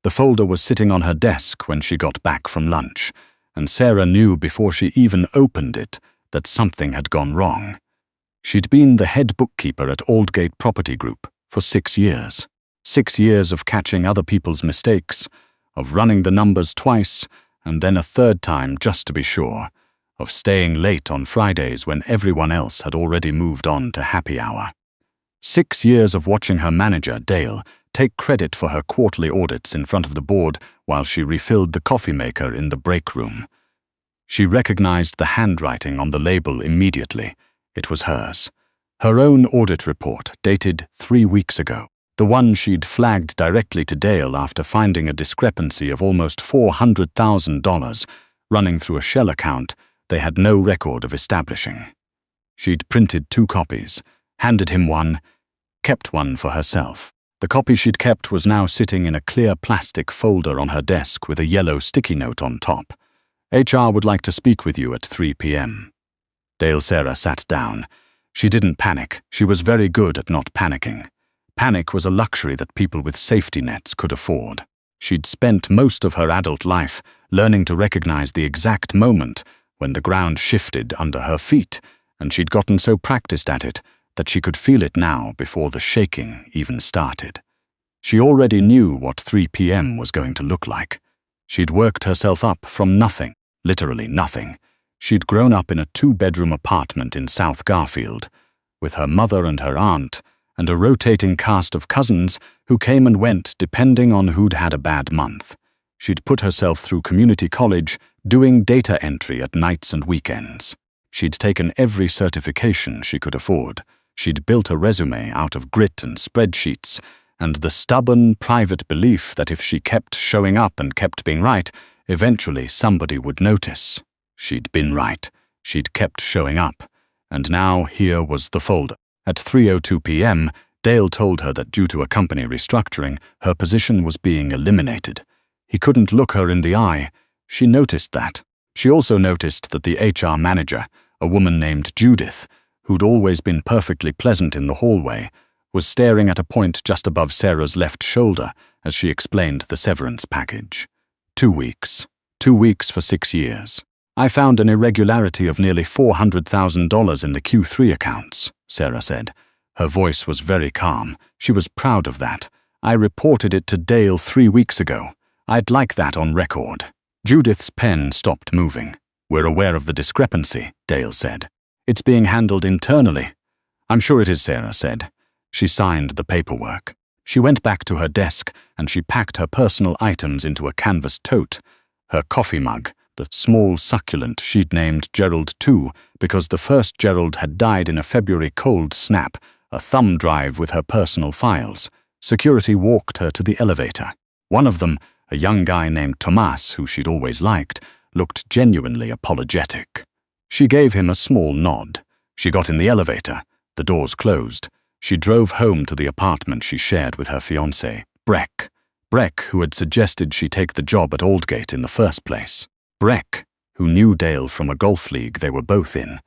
The folder was sitting on her desk when she got back from lunch, and Sera knew before she even opened it that something had gone wrong. She'd been the head bookkeeper at Aldgate Property Group for 6 years. 6 years of catching other people's mistakes, of running the numbers twice and then a third time just to be sure, of staying late on Fridays when everyone else had already moved on to happy hour. 6 years of watching her manager, Dale, take credit for her quarterly audits in front of the board while she refilled the coffee maker in the break room. She recognized the handwriting on the label immediately. It was hers. Her own audit report, dated 3 weeks ago. The one she'd flagged directly to Dale after finding a discrepancy of almost $400,000 running through a shell account they had no record of establishing. She'd printed 2 copies, handed him one, kept one for herself. The copy she'd kept was now sitting in a clear plastic folder on her desk with a yellow sticky note on top. HR would like to speak with you at 3 p.m. Sera sat down. She didn't panic. She was very good at not panicking. Panic was a luxury that people with safety nets could afford. She'd spent most of her adult life learning to recognize the exact moment when the ground shifted under her feet, and she'd gotten so practiced at it that she could feel it now before the shaking even started. She already knew what 3 p.m. was going to look like. She'd worked herself up from nothing, literally nothing. She'd grown up in a 2-bedroom apartment in South Garfield, with her mother and her aunt, and a rotating cast of cousins who came and went depending on who'd had a bad month. She'd put herself through community college, doing data entry at nights and weekends. She'd taken every certification she could afford. She'd built a resume out of grit and spreadsheets, and the stubborn, private belief that if she kept showing up and kept being right, eventually somebody would notice. She'd been right. She'd kept showing up. And now here was the folder. At 3:02 p.m., Dale told her that due to a company restructuring, her position was being eliminated. He couldn't look her in the eye. She noticed that. She also noticed that the HR manager, a woman named Judith, who'd always been perfectly pleasant in the hallway, was staring at a point just above Sera's left shoulder as she explained the severance package. 2 weeks. 2 weeks for 6 years. I found an irregularity of nearly $400,000 in the Q3 accounts, Sera said. Her voice was very calm. She was proud of that. I reported it to Dale 3 weeks ago. I'd like that on record. Judith's pen stopped moving. We're aware of the discrepancy, Dale said. It's being handled internally. I'm sure it is, Sera said. She signed the paperwork. She went back to her desk and she packed her personal items into a canvas tote. Her coffee mug, the small succulent she'd named Gerald II because the first Gerald had died in a February cold snap, a thumb drive with her personal files. Security walked her to the elevator. One of them, a young guy named Tomas, who she'd always liked, looked genuinely apologetic. She gave him a small nod. She got in the elevator. The doors closed. She drove home to the apartment she shared with her fiancé, Breck. Breck, who had suggested she take the job at Aldgate in the first place. Breck, who knew Dale from a golf league they were both in.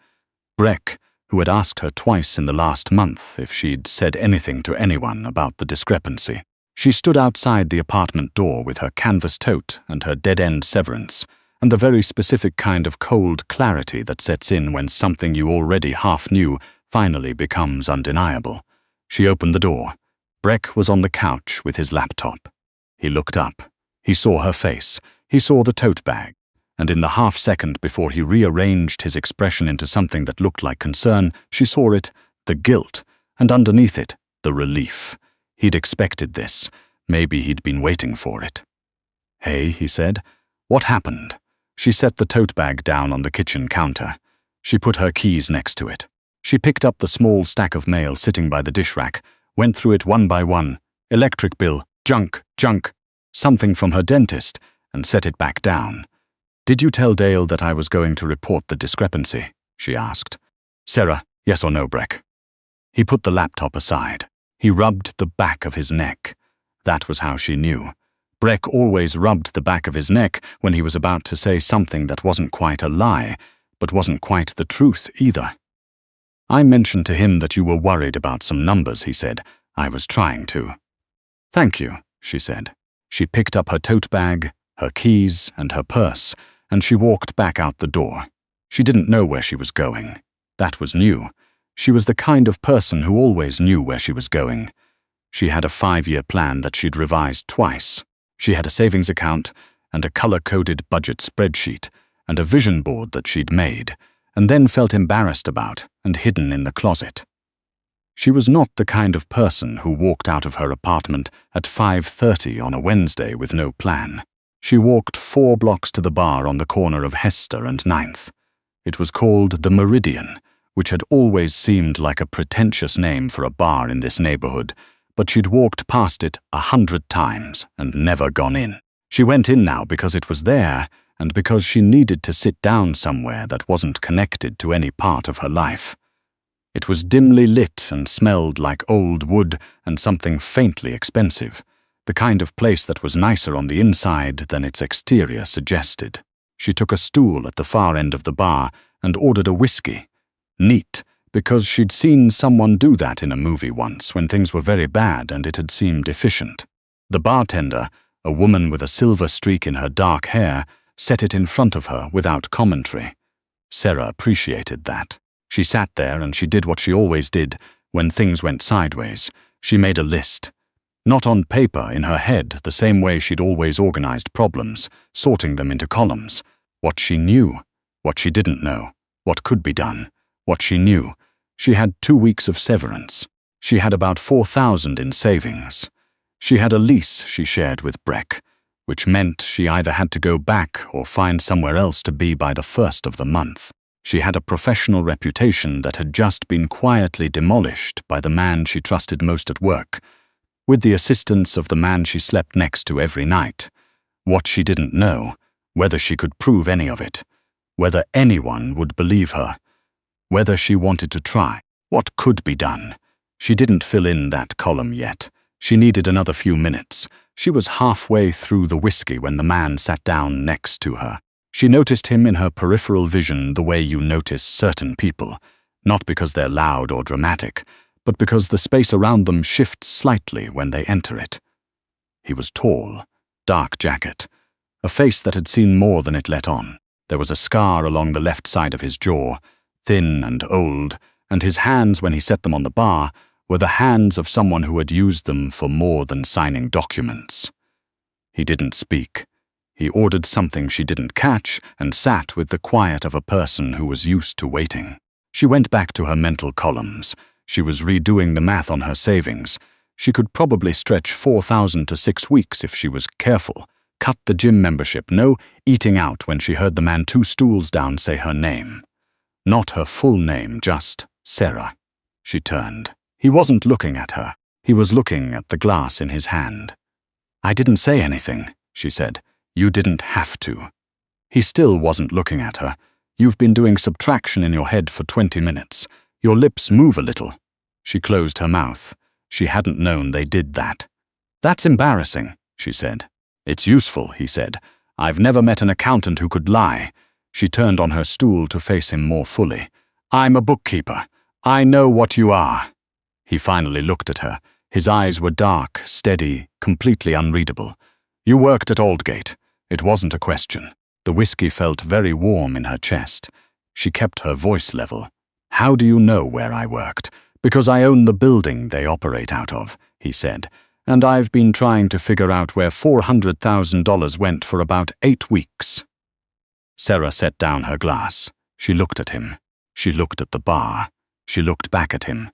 Breck, who had asked her twice in the last month if she'd said anything to anyone about the discrepancy. She stood outside the apartment door with her canvas tote and her dead-end severance, and the very specific kind of cold clarity that sets in when something you already half knew finally becomes undeniable. She opened the door. Breck was on the couch with his laptop. He looked up. He saw her face. He saw the tote bag. And in the half-second before he rearranged his expression into something that looked like concern, she saw it, the guilt, and underneath it, the relief. He'd expected this. Maybe he'd been waiting for it. "Hey," he said. "What happened?" She set the tote bag down on the kitchen counter. She put her keys next to it. She picked up the small stack of mail sitting by the dish rack, went through it one by one. Electric bill, junk, something from her dentist, and set it back down. "Did you tell Dale that I was going to report the discrepancy?" she asked. "Sera, yes or no, Breck?" He put the laptop aside. He rubbed the back of his neck. That was how she knew. Breck always rubbed the back of his neck when he was about to say something that wasn't quite a lie, but wasn't quite the truth either. "I mentioned to him that you were worried about some numbers," he said. "I was trying to." "Thank you," she said. She picked up her tote bag, her keys, and her purse, and she walked back out the door. She didn't know where she was going. That was new. She was the kind of person who always knew where she was going. She had a 5-year plan that she'd revised twice. She had a savings account and a color-coded budget spreadsheet and a vision board that she'd made, and then felt embarrassed about and hidden in the closet. She was not the kind of person who walked out of her apartment at 5:30 on a Wednesday with no plan. She walked 4 blocks to the bar on the corner of Hester and 9th. It was called the Meridian, which had always seemed like a pretentious name for a bar in this neighborhood, but she'd walked past it 100 times and never gone in. She went in now because it was there, and because she needed to sit down somewhere that wasn't connected to any part of her life. It was dimly lit and smelled like old wood and something faintly expensive, the kind of place that was nicer on the inside than its exterior suggested. She took a stool at the far end of the bar and ordered a whiskey. Neat, because she'd seen someone do that in a movie once when things were very bad and it had seemed efficient. The bartender, a woman with a silver streak in her dark hair, set it in front of her without commentary. Sera appreciated that. She sat there and she did what she always did when things went sideways. She made a list. Not on paper, in her head, the same way she'd always organized problems, sorting them into columns. What she knew, what she didn't know, what could be done, what she knew. She had 2 weeks of severance. She had about 4,000 in savings. She had a lease she shared with Breck, which meant she either had to go back or find somewhere else to be by the 1st of the month. She had a professional reputation that had just been quietly demolished by the man she trusted most at work, with the assistance of the man she slept next to every night. What she didn't know, whether she could prove any of it, whether anyone would believe her, whether she wanted to try, what could be done. She didn't fill in that column yet. She needed another few minutes. She was halfway through the whiskey when the man sat down next to her. She noticed him in her peripheral vision the way you notice certain people, not because they're loud or dramatic, but because the space around them shifts slightly when they enter it. He was tall, dark jacket, a face that had seen more than it let on. There was a scar along the left side of his jaw, thin and old, and his hands, when he set them on the bar, were the hands of someone who had used them for more than signing documents. He didn't speak. He ordered something she didn't catch and sat with the quiet of a person who was used to waiting. She went back to her mental columns. She was redoing the math on her savings. She could probably stretch 4,000 to 6 weeks if she was careful. Cut the gym membership. No eating out when she heard the man 2 stools down say her name. Not her full name, just Sera. She turned. He wasn't looking at her. He was looking at the glass in his hand. "I didn't say anything," she said. "You didn't have to." He still wasn't looking at her. "You've been doing subtraction in your head for 20 minutes. Your lips move a little." She closed her mouth. She hadn't known they did that. "That's embarrassing," she said. "It's useful," he said. "I've never met an accountant who could lie." She turned on her stool to face him more fully. "I'm a bookkeeper. I know what you are." He finally looked at her. His eyes were dark, steady, completely unreadable. "You worked at Aldgate. It wasn't a question." The whiskey felt very warm in her chest. She kept her voice level. "How do you know where I worked?" "Because I own the building they operate out of," he said. "And I've been trying to figure out where $400,000 went for about 8 weeks. Sera set down her glass. She looked at him. She looked at the bar. She looked back at him.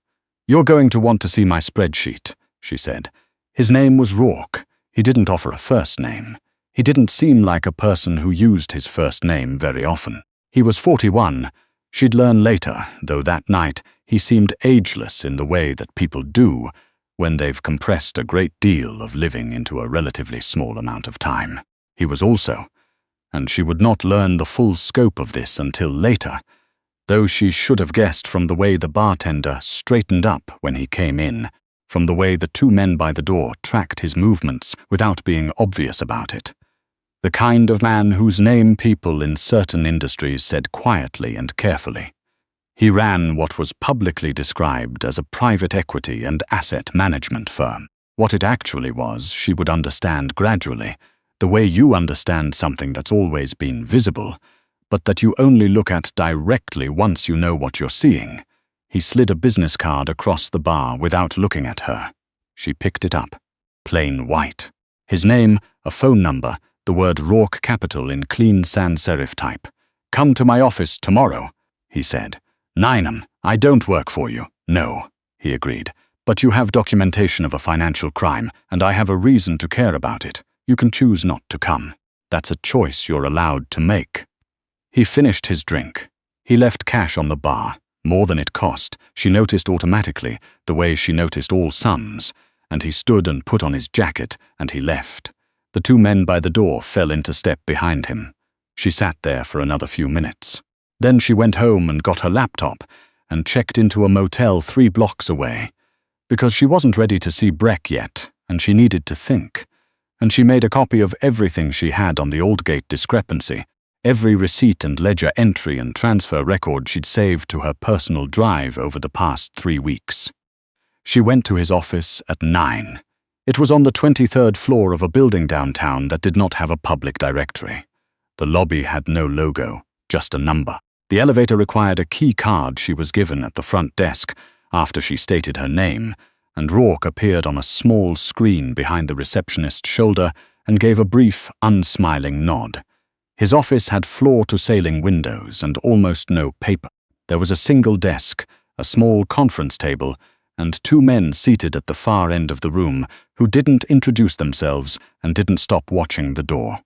"You're going to want to see my spreadsheet," she said. His name was Rourke. He didn't offer a first name. He didn't seem like a person who used his first name very often. He was 41. She'd learn later, though that night he seemed ageless in the way that people do when they've compressed a great deal of living into a relatively small amount of time. He was also, and she would not learn the full scope of this until later, though she should have guessed from the way the bartender straightened up when he came in, from the way the 2 men by the door tracked his movements without being obvious about it. The kind of man whose name people in certain industries said quietly and carefully. He ran what was publicly described as a private equity and asset management firm. What it actually was, she would understand gradually, the way you understand something that's always been visible, but that you only look at directly once you know what you're seeing. He slid a business card across the bar without looking at her. She picked it up. Plain white. His name, a phone number, the word Rourke capital in clean sans serif type. "Come to my office tomorrow," he said. "9 I don't work for you." "No," he agreed. "But you have documentation of a financial crime, and I have a reason to care about it. You can choose not to come. That's a choice you're allowed to make." He finished his drink. He left cash on the bar, more than it cost. She noticed automatically, the way she noticed all sums, and he stood and put on his jacket, and he left. The two men by the door fell into step behind him. She sat there for another few minutes. Then she went home and got her laptop, and checked into a motel 3 blocks away, because she wasn't ready to see Breck yet, and she needed to think. And she made a copy of everything she had on the Aldgate discrepancy, every receipt and ledger entry and transfer record she'd saved to her personal drive over the past 3 weeks. She went to his office at 9. It was on the 23rd floor of a building downtown that did not have a public directory. The lobby had no logo, just a number. The elevator required a key card she was given at the front desk after she stated her name, and Rourke appeared on a small screen behind the receptionist's shoulder and gave a brief, unsmiling nod. His office had floor-to-ceiling windows and almost no paper. There was a single desk, a small conference table, and 2 men seated at the far end of the room who didn't introduce themselves and didn't stop watching the door.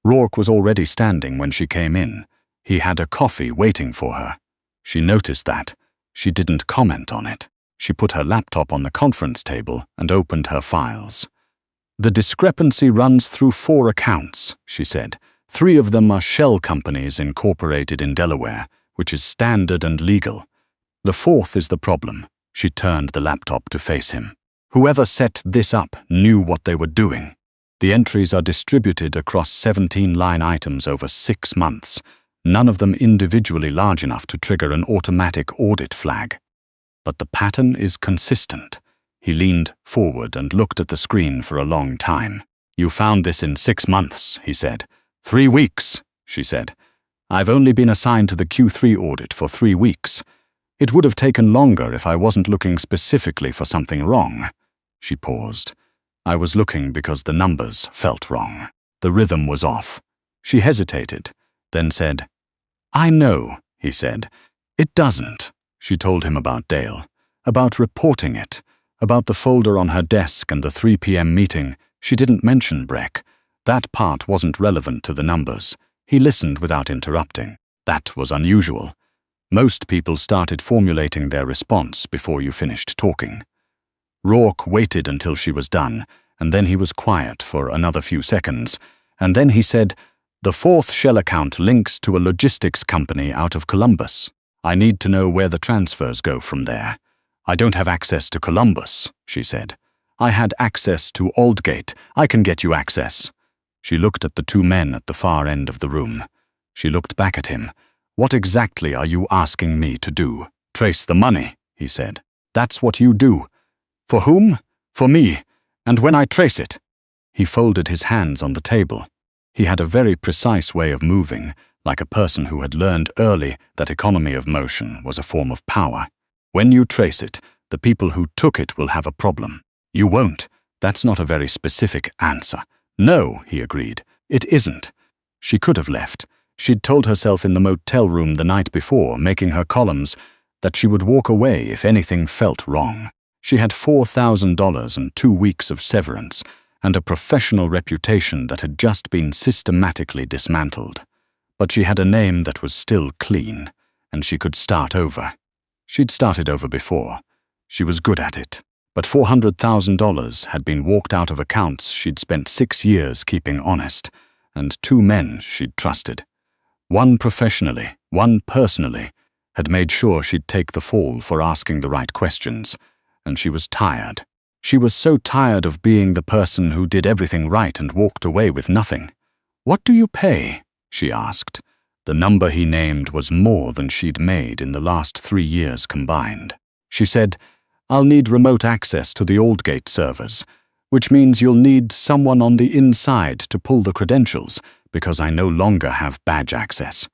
Rourke was already standing when she came in. He had a coffee waiting for her. She noticed that. She didn't comment on it. She put her laptop on the conference table and opened her files. "The discrepancy runs through 4 accounts," she said. 3 of them are shell companies incorporated in Delaware, which is standard and legal. The 4th is the problem. She turned the laptop to face him. "Whoever set this up knew what they were doing. The entries are distributed across 17 line items over 6 months, none of them individually large enough to trigger an automatic audit flag. But the pattern is consistent." He leaned forward and looked at the screen for a long time. "You found this in 6 months, he said. 3 weeks, she said. "I've only been assigned to the Q3 audit for 3 weeks. It would have taken longer if I wasn't looking specifically for something wrong." She paused. "I was looking because the numbers felt wrong. The rhythm was off." She hesitated, then said, "I know," he said. "It doesn't." She told him about Dale, about reporting it, about the folder on her desk and the 3 p.m. meeting. She didn't mention Breck. That part wasn't relevant to the numbers. He listened without interrupting. That was unusual. Most people started formulating their response before you finished talking. Rourke waited until she was done, and then he was quiet for another few seconds, and then he said, "The 4th shell account links to a logistics company out of Columbus. I need to know where the transfers go from there." "I don't have access to Columbus," she said. "I had access to Aldgate. I can get you access." She looked at the 2 men at the far end of the room. She looked back at him. "What exactly are you asking me to do?" "Trace the money," he said. "That's what you do." "For whom?" "For me. And when I trace it." He folded his hands on the table. He had a very precise way of moving, like a person who had learned early that economy of motion was a form of power. "When you trace it, the people who took it will have a problem." "You won't." "That's not a very specific answer." "No," he agreed. "It isn't." She could have left. She'd told herself in the motel room the night before, making her columns, that she would walk away if anything felt wrong. She had $4,000 and 2 weeks of severance, and a professional reputation that had just been systematically dismantled. But she had a name that was still clean, and she could start over. She'd started over before. She was good at it. But $400,000 had been walked out of accounts she'd spent 6 years keeping honest, and 2 men she'd trusted. One professionally, one personally, had made sure she'd take the fall for asking the right questions, and she was tired. She was so tired of being the person who did everything right and walked away with nothing. "What do you pay?" she asked. The number he named was more than she'd made in the last 3 years combined. She said, "I'll need remote access to the Aldgate servers. which means you'll need someone on the inside to pull the credentials, because I no longer have badge access.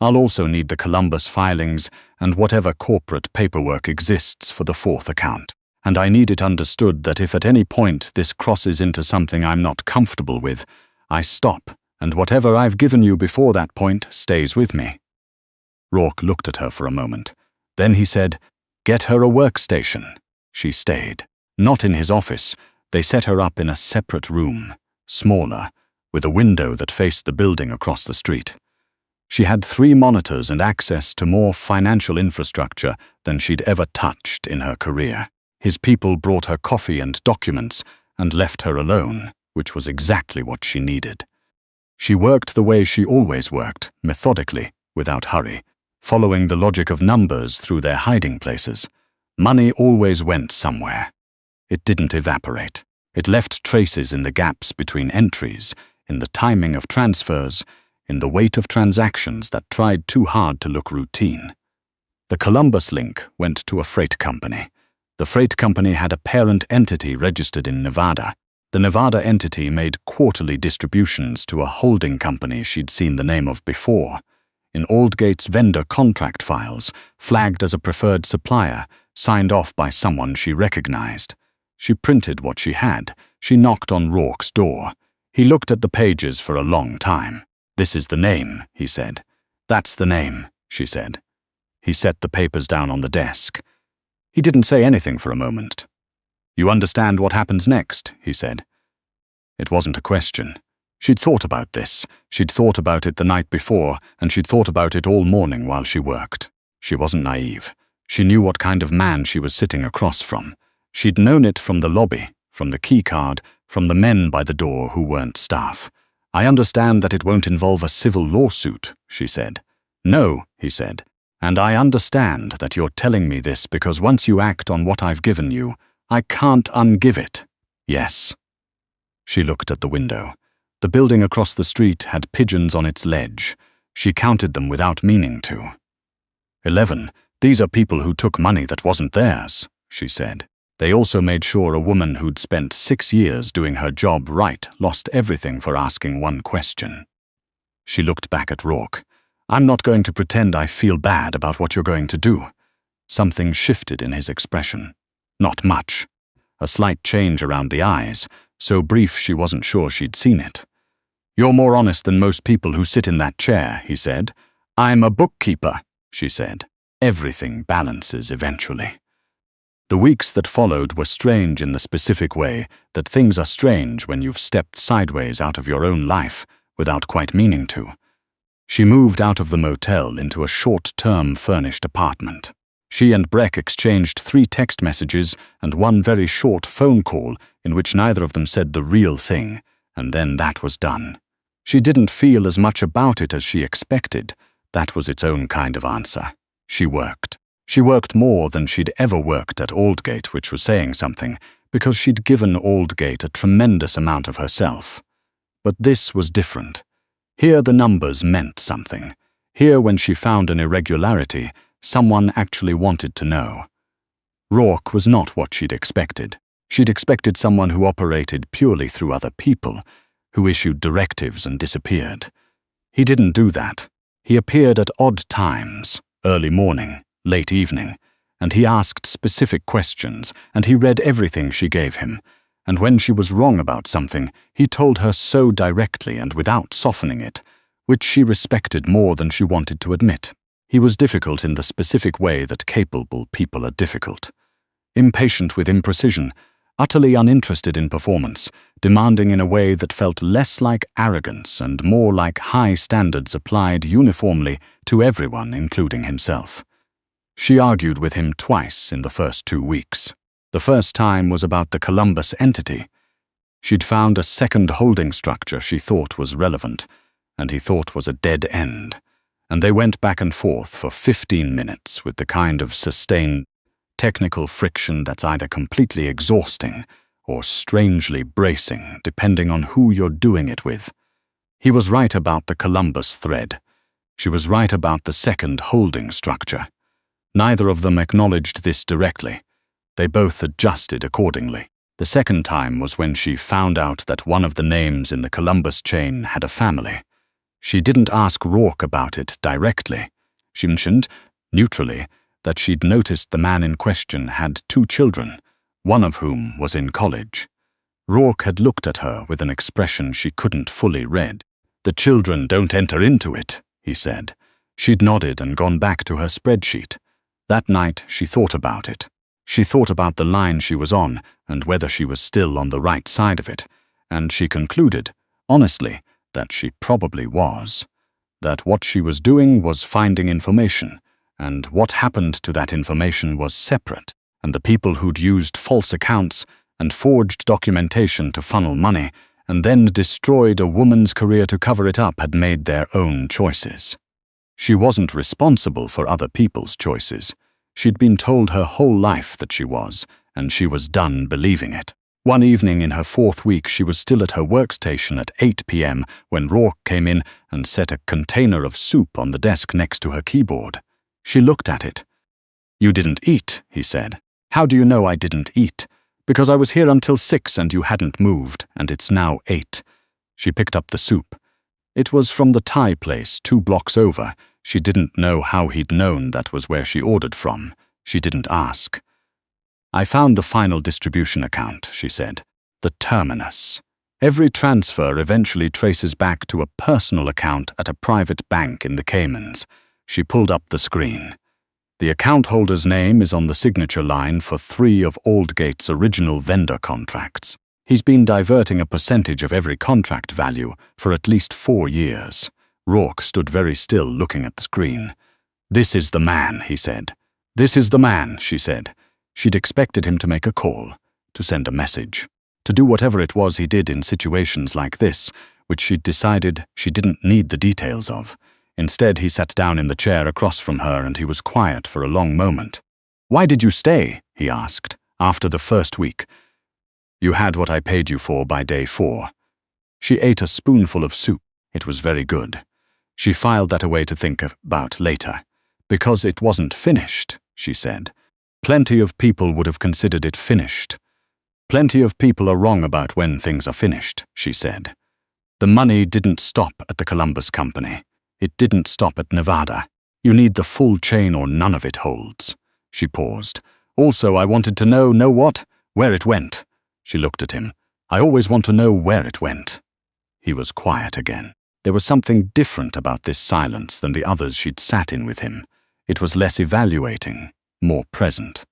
I'll also need the Columbus filings and whatever corporate paperwork exists for the fourth account. And I need it understood that if at any point this crosses into something I'm not comfortable with, I stop, and whatever I've given you before that point stays with me." Rourke looked at her for a moment. Then he said, "Get her a workstation." She stayed. Not in his office. They set her up in a separate room, smaller, with a window that faced the building across the street. She had 3 monitors and access to more financial infrastructure than she'd ever touched in her career. His people brought her coffee and documents and left her alone, which was exactly what she needed. She worked the way she always worked, methodically, without hurry, following the logic of numbers through their hiding places. Money always went somewhere. It didn't evaporate. It left traces in the gaps between entries, in the timing of transfers, in the weight of transactions that tried too hard to look routine. The Columbus link went to a freight company. The freight company had a parent entity registered in Nevada. The Nevada entity made quarterly distributions to a holding company she'd seen the name of before. In Aldgate's vendor contract files, flagged as a preferred supplier, signed off by someone she recognized. She printed what she had. She knocked on Rourke's door. He looked at the pages for a long time. "This is the name," he said. "That's the name," she said. He set the papers down on the desk. He didn't say anything for a moment. "You understand what happens next?" he said. It wasn't a question. She'd thought about this. She'd thought about it the night before, and she'd thought about it all morning while she worked. She wasn't naive. She knew what kind of man she was sitting across from. She'd known it from the lobby, from the key card, from the men by the door who weren't staff. "I understand that it won't involve a civil lawsuit," she said. "No," he said. "And I understand that you're telling me this because once you act on what I've given you, I can't ungive it." "Yes." She looked at the window. The building across the street had pigeons on its ledge. She counted them without meaning to. 11. "These are people who took money that wasn't theirs," she said. "They also made sure a woman who'd spent 6 years doing her job right lost everything for asking one question." She looked back at Rourke. "I'm not going to pretend I feel bad about what you're going to do." Something shifted in his expression. Not much. A slight change around the eyes, so brief she wasn't sure she'd seen it. "You're more honest than most people who sit in that chair," he said. "I'm a bookkeeper," she said. "Everything balances eventually." The weeks that followed were strange in the specific way that things are strange when you've stepped sideways out of your own life without quite meaning to. She moved out of the motel into a short-term furnished apartment. She and Breck exchanged 3 text messages and 1 very short phone call in which neither of them said the real thing, and then that was done. She didn't feel as much about it as she expected. That was its own kind of answer. She worked. She worked more than she'd ever worked at Aldgate, which was saying something, because she'd given Aldgate a tremendous amount of herself. But this was different. Here the numbers meant something. Here, when she found an irregularity, someone actually wanted to know. Rourke was not what she'd expected. She'd expected someone who operated purely through other people, who issued directives and disappeared. He didn't do that. He appeared at odd times, early morning, late evening, and he asked specific questions, and he read everything she gave him, and when she was wrong about something, he told her so directly and without softening it, which she respected more than she wanted to admit. He was difficult in the specific way that capable people are difficult. Impatient with imprecision, utterly uninterested in performance, demanding in a way that felt less like arrogance and more like high standards applied uniformly to everyone, including himself. She argued with him twice in the first 2 weeks. The first time was about the Columbus entity. She'd found a second holding structure she thought was relevant, and he thought was a dead end, and they went back and forth for 15 minutes with the kind of sustained technical friction that's either completely exhausting or strangely bracing, depending on who you're doing it with. He was right about the Columbus thread. She was right about the second holding structure. Neither of them acknowledged this directly. They both adjusted accordingly. The second time was when she found out that one of the names in the Columbus chain had a family. She didn't ask Rourke about it directly. She mentioned, neutrally, that she'd noticed the man in question had 2 children, one of whom was in college. Rourke had looked at her with an expression she couldn't fully read. "The children don't enter into it," he said. She'd nodded and gone back to her spreadsheet. That night she thought about it. She thought about the line she was on and whether she was still on the right side of it, and she concluded, honestly, that she probably was. That what she was doing was finding information, and what happened to that information was separate, and the people who'd used false accounts and forged documentation to funnel money and then destroyed a woman's career to cover it up had made their own choices. She wasn't responsible for other people's choices. She'd been told her whole life that she was, and she was done believing it. One evening in her 4th week, she was still at her workstation at 8 p.m. when Rourke came in and set a container of soup on the desk next to her keyboard. She looked at it. "You didn't eat," he said. "How do you know I didn't eat?" "Because I was here until 6 and you hadn't moved, and it's now 8. She picked up the soup. It was from the Thai place 2 blocks over. She didn't know how he'd known that was where she ordered from. She didn't ask. "I found the final distribution account," she said. "The terminus. Every transfer eventually traces back to a personal account at a private bank in the Caymans." She pulled up the screen. "The account holder's name is on the signature line for 3 of Aldgate's original vendor contracts. He's been diverting a percentage of every contract value for at least 4 years. Rourke stood very still looking at the screen. "This is the man," he said. "This is the man," she said. She'd expected him to make a call, to send a message, to do whatever it was he did in situations like this, which she'd decided she didn't need the details of. Instead, he sat down in the chair across from her and he was quiet for a long moment. "Why did you stay?" he asked, after the 1st week. "You had what I paid you for by day 4. She ate a spoonful of soup. It was very good. She filed that away to think about later. "Because it wasn't finished," she said. "Plenty of people would have considered it finished." "Plenty of people are wrong about when things are finished," she said. "The money didn't stop at the Columbus company. It didn't stop at Nevada. You need the full chain or none of it holds." She paused. "Also, I wanted to know what? Where it went." She looked at him. "I always want to know where it went." He was quiet again. There was something different about this silence than the others she'd sat in with him. It was less evaluating, more present.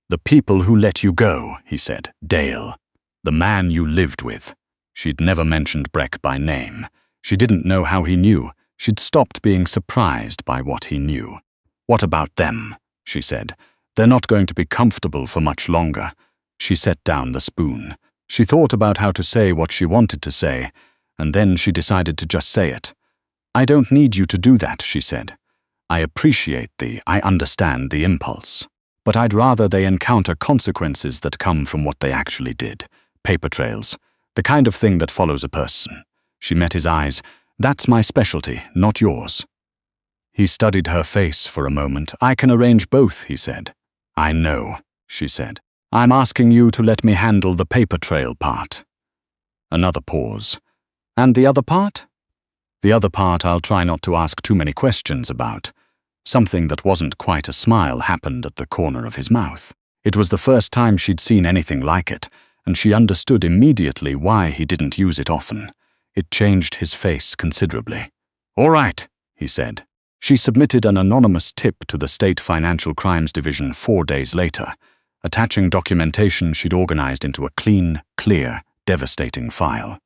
"The people who let you go," he said. "Dale. The man you lived with." She'd never mentioned Breck by name. She didn't know how he knew. She'd stopped being surprised by what he knew. "What about them?" she said. "They're not going to be comfortable for much longer." She set down the spoon. She thought about how to say what she wanted to say, and then she decided to just say it. "I don't need you to do that," she said. I understand the impulse. But I'd rather they encounter consequences that come from what they actually did. Paper trails. The kind of thing that follows a person." She met his eyes. "That's my specialty, not yours." He studied her face for a moment. "I can arrange both," he said. "I know," she said. "I'm asking you to let me handle the paper trail part." Another pause. "And the other part?" "The other part I'll try not to ask too many questions about." Something that wasn't quite a smile happened at the corner of his mouth. It was the first time she'd seen anything like it, and she understood immediately why he didn't use it often. It changed his face considerably. "All right," he said. She submitted an anonymous tip to the State Financial Crimes Division 4 days later, attaching documentation she'd organized into a clean, clear, devastating file.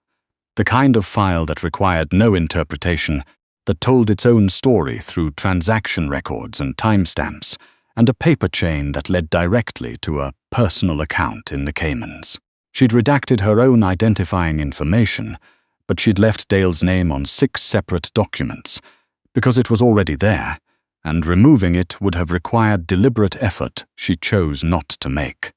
The kind of file that required no interpretation, that told its own story through transaction records and timestamps, and a paper chain that led directly to a personal account in the Caymans. She'd redacted her own identifying information, but she'd left Dale's name on 6 separate documents, because it was already there, and removing it would have required deliberate effort she chose not to make.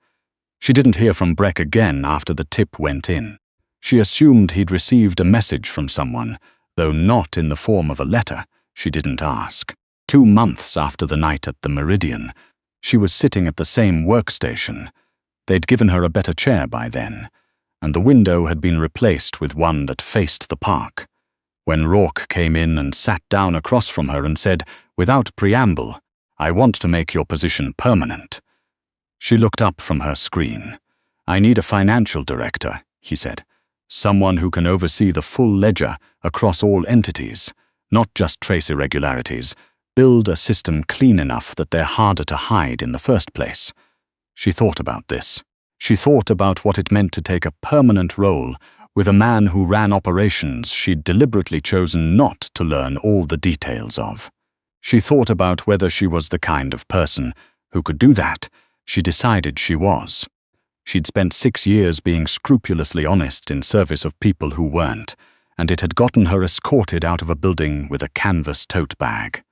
She didn't hear from Breck again after the tip went in. She assumed he'd received a message from someone, though not in the form of a letter. She didn't ask. 2 months after the night at the Meridian, she was sitting at the same workstation. They'd given her a better chair by then, and the window had been replaced with one that faced the park. When Rourke came in and sat down across from her and said, without preamble, "I want to make your position permanent," she looked up from her screen. "I need a financial director," he said. "Someone who can oversee the full ledger across all entities, not just trace irregularities, build a system clean enough that they're harder to hide in the first place." She thought about this. She thought about what it meant to take a permanent role with a man who ran operations she'd deliberately chosen not to learn all the details of. She thought about whether she was the kind of person who could do that. She decided she was. She'd spent 6 years being scrupulously honest in service of people who weren't, and it had gotten her escorted out of a building with a canvas tote bag.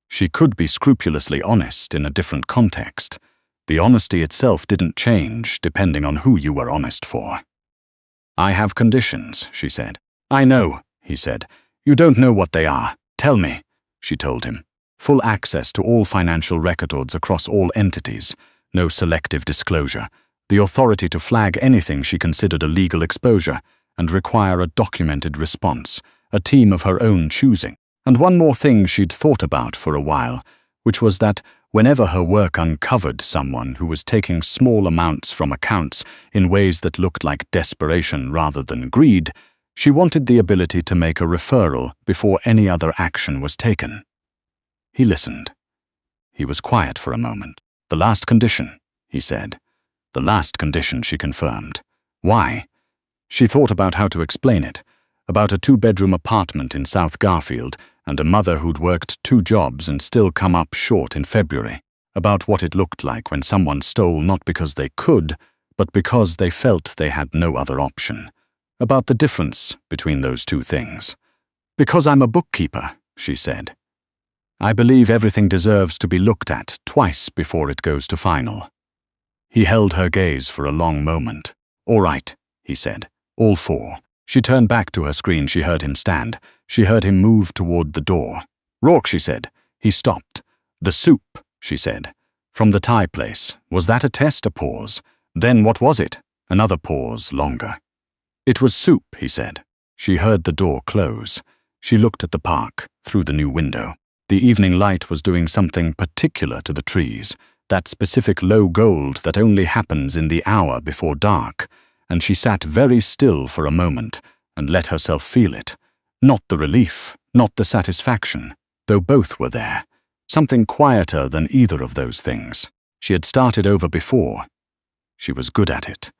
She could be scrupulously honest in a different context. The honesty itself didn't change depending on who you were honest for. "I have conditions," she said. "I know," he said. "You don't know what they are. Tell me," she told him. Full access to all financial records across all entities, no selective disclosure, the authority to flag anything she considered a legal exposure and require a documented response, a team of her own choosing. And one more thing she'd thought about for a while, which was that whenever her work uncovered someone who was taking small amounts from accounts in ways that looked like desperation rather than greed, she wanted the ability to make a referral before any other action was taken. He listened. He was quiet for a moment. "The last condition," he said. "The last condition," she confirmed. "Why?" She thought about how to explain it, about a 2-bedroom apartment in South Garfield and a mother who'd worked 2 jobs and still come up short in February, about what it looked like when someone stole not because they could, but because they felt they had no other option, about the difference between those 2 things. "Because I'm a bookkeeper," she said. "I believe everything deserves to be looked at twice before it goes to final." He held her gaze for a long moment. "All right," he said. "All 4. She turned back to her screen. She heard him stand. She heard him move toward the door. "Rourke," she said. He stopped. "The soup," she said. "From the Thai place. Was that a test?" A pause. "Then what was it?" Another pause, longer. "It was soup," he said. She heard the door close. She looked at the park, through the new window. The evening light was doing something particular to the trees, that specific low gold that only happens in the hour before dark, and she sat very still for a moment and let herself feel it. Not the relief, not the satisfaction, though both were there. Something quieter than either of those things. She had started over before. She was good at it.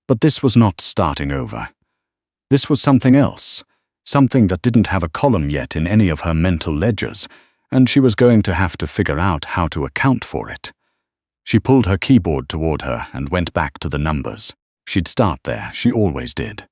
But this was not starting over. This was something else, something that didn't have a column yet in any of her mental ledgers, and she was going to have to figure out how to account for it. She pulled her keyboard toward her and went back to the numbers. She'd start there, she always did.